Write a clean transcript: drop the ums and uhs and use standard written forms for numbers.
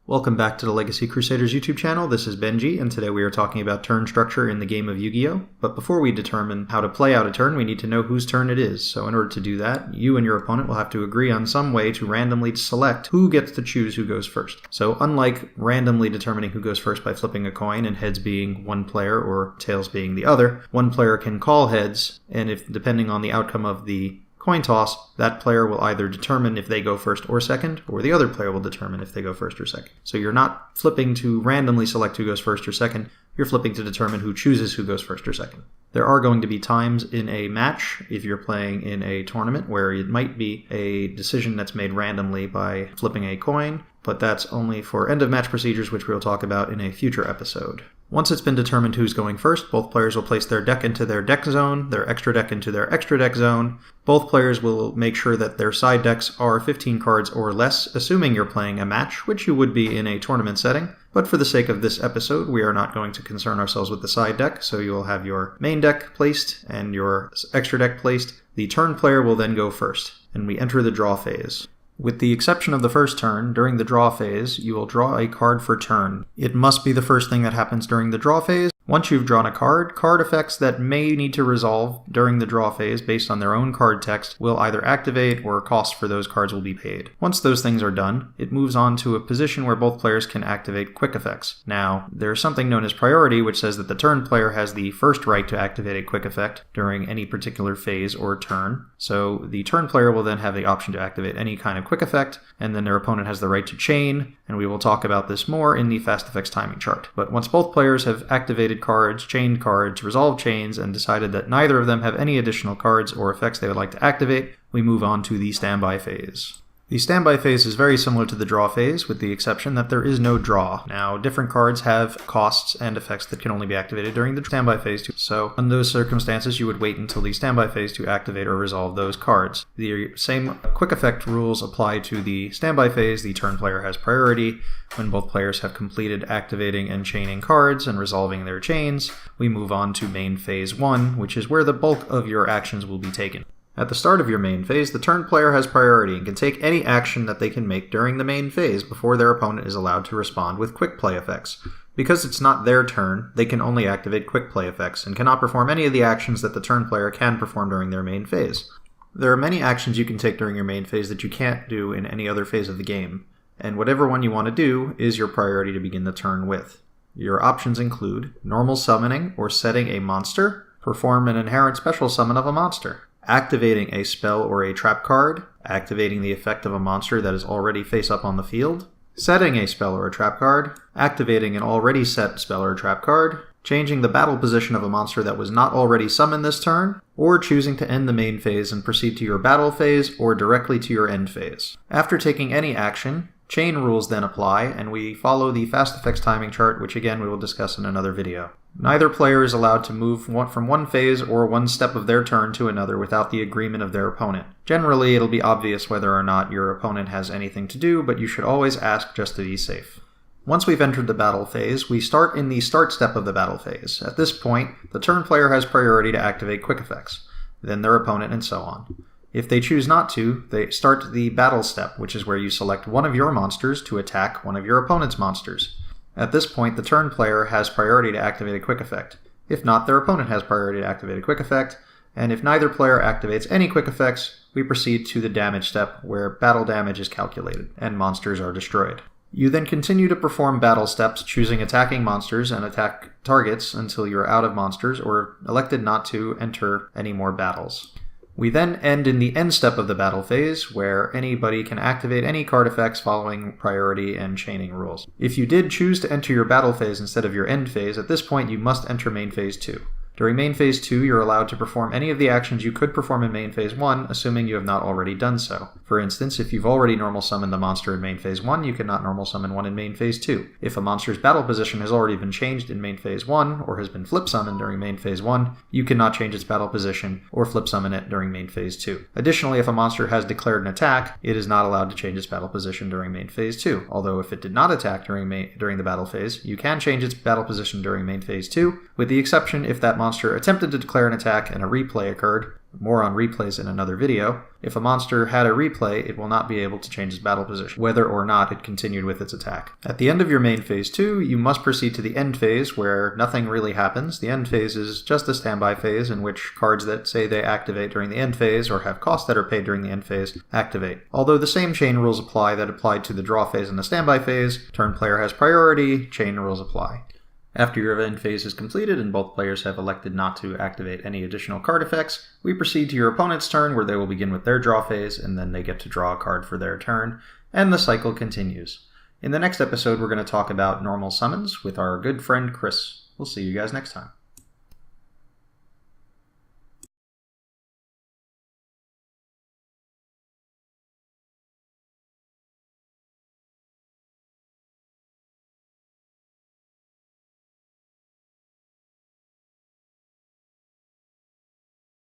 Welcome back to the Legacy Crusaders YouTube channel. This is Benji, and today we are talking about turn structure in the game of Yugioh. But before we determine how to play out a turn, we need to know whose turn it is. So in order to do that, you and your opponent will have to agree on some way to randomly select who gets to choose who goes first. So unlike randomly determining who goes first by flipping a coin and heads being one player or tails being the other, one player can call heads, and if depending on the outcome of the coin toss, that player will either determine if they go first or second, or the other player will determine if they go first or second. So you're not flipping to randomly select who goes first or second, you're flipping to determine who chooses who goes first or second. There are going to be times in a match, if you're playing in a tournament, where it might be a decision that's made randomly by flipping a coin, but that's only for end-of-match procedures, which we'll talk about in a future episode. Once it's been determined who's going first, both players will place their deck into their deck zone, their extra deck into their extra deck zone. Both players will make sure that their side decks are 15 cards or less, assuming you're playing a match, which you would be in a tournament setting. But for the sake of this episode, we are not going to concern ourselves with the side deck, so you will have your main deck placed and your extra deck placed. The turn player will then go first, and we enter the draw phase. With the exception of the first turn, during the draw phase, you will draw a card for turn. It must be the first thing that happens during the draw phase. Once you've drawn a card effects that may need to resolve during the draw phase based on their own card text will either activate or cost for those cards will be paid. Once those things are done, it moves on to a position where both players can activate quick effects. Now, there's something known as priority, which says that the turn player has the first right to activate a quick effect during any particular phase or turn. So the turn player will then have the option to activate any kind of quick effect, and then their opponent has the right to chain, and we will talk about this more in the fast effects timing chart. But once both players have activated cards, chained cards, resolved chains, and decided that neither of them have any additional cards or effects they would like to activate, we move on to the standby phase. The standby phase is very similar to the draw phase, with the exception that there is no draw. Now, different cards have costs and effects that can only be activated during the standby phase too. So, in those circumstances, you would wait until the standby phase to activate or resolve those cards. The same quick effect rules apply to the standby phase. The turn player has priority. When both players have completed activating and chaining cards and resolving their chains, we move on to main phase 1, which is where the bulk of your actions will be taken. At the start of your main phase, the turn player has priority and can take any action that they can make during the main phase before their opponent is allowed to respond with quick play effects. Because it's not their turn, they can only activate quick play effects and cannot perform any of the actions that the turn player can perform during their main phase. There are many actions you can take during your main phase that you can't do in any other phase of the game, and whatever one you want to do is your priority to begin the turn with. Your options include normal summoning or setting a monster, perform an inherent special summon of a monster, activating a spell or a trap card, activating the effect of a monster that is already face up on the field, setting a spell or a trap card, activating an already set spell or trap card, changing the battle position of a monster that was not already summoned this turn, or choosing to end the main phase and proceed to your battle phase or directly to your end phase. After taking any action, chain rules then apply, and we follow the fast effects timing chart, which again we will discuss in another video. Neither player is allowed to move from one phase or one step of their turn to another without the agreement of their opponent. Generally, it'll be obvious whether or not your opponent has anything to do, but you should always ask just to be safe. Once we've entered the battle phase, we start in the start step of the battle phase. At this point, the turn player has priority to activate quick effects, then their opponent, and so on. If they choose not to, they start the battle step, which is where you select one of your monsters to attack one of your opponent's monsters. At this point, the turn player has priority to activate a quick effect. If not, their opponent has priority to activate a quick effect, and if neither player activates any quick effects, we proceed to the damage step, where battle damage is calculated, and monsters are destroyed. You then continue to perform battle steps, choosing attacking monsters and attack targets until you're out of monsters, or elected not to enter any more battles. We then end in the end step of the battle phase, where anybody can activate any card effects following priority and chaining rules. If you did choose to enter your battle phase instead of your end phase, at this point you must enter main phase 2. During main phase 2, you're allowed to perform any of the actions you could perform in main phase 1, assuming you have not already done so. For instance, if you've already normal summoned the monster in main phase 1, you cannot normal summon one in main phase 2. If a monster's battle position has already been changed in main phase 1, or has been flip summoned during main phase 1, you cannot change its battle position or flip summon it during main phase 2. Additionally, if a monster has declared an attack, it is not allowed to change its battle position during main phase 2. Although if it did not attack during the battle phase, you can change its battle position during main phase 2, with the exception if that monster attempted to declare an attack and a replay occurred, More on replays in another video. If a monster had a replay, it will not be able to change its battle position, whether or not it continued with its attack. At the end of your main phase 2, you must proceed to the end phase, where nothing really happens. The end phase is just a standby phase in which cards that say they activate during the end phase or have costs that are paid during the end phase activate. Although the same chain rules apply that applied to the draw phase and the standby phase, turn player has priority, chain rules apply. After your end phase is completed and both players have elected not to activate any additional card effects, we proceed to your opponent's turn where they will begin with their draw phase and then they get to draw a card for their turn, and the cycle continues. In the next episode, we're going to talk about normal summons with our good friend Chris. We'll see you guys next time.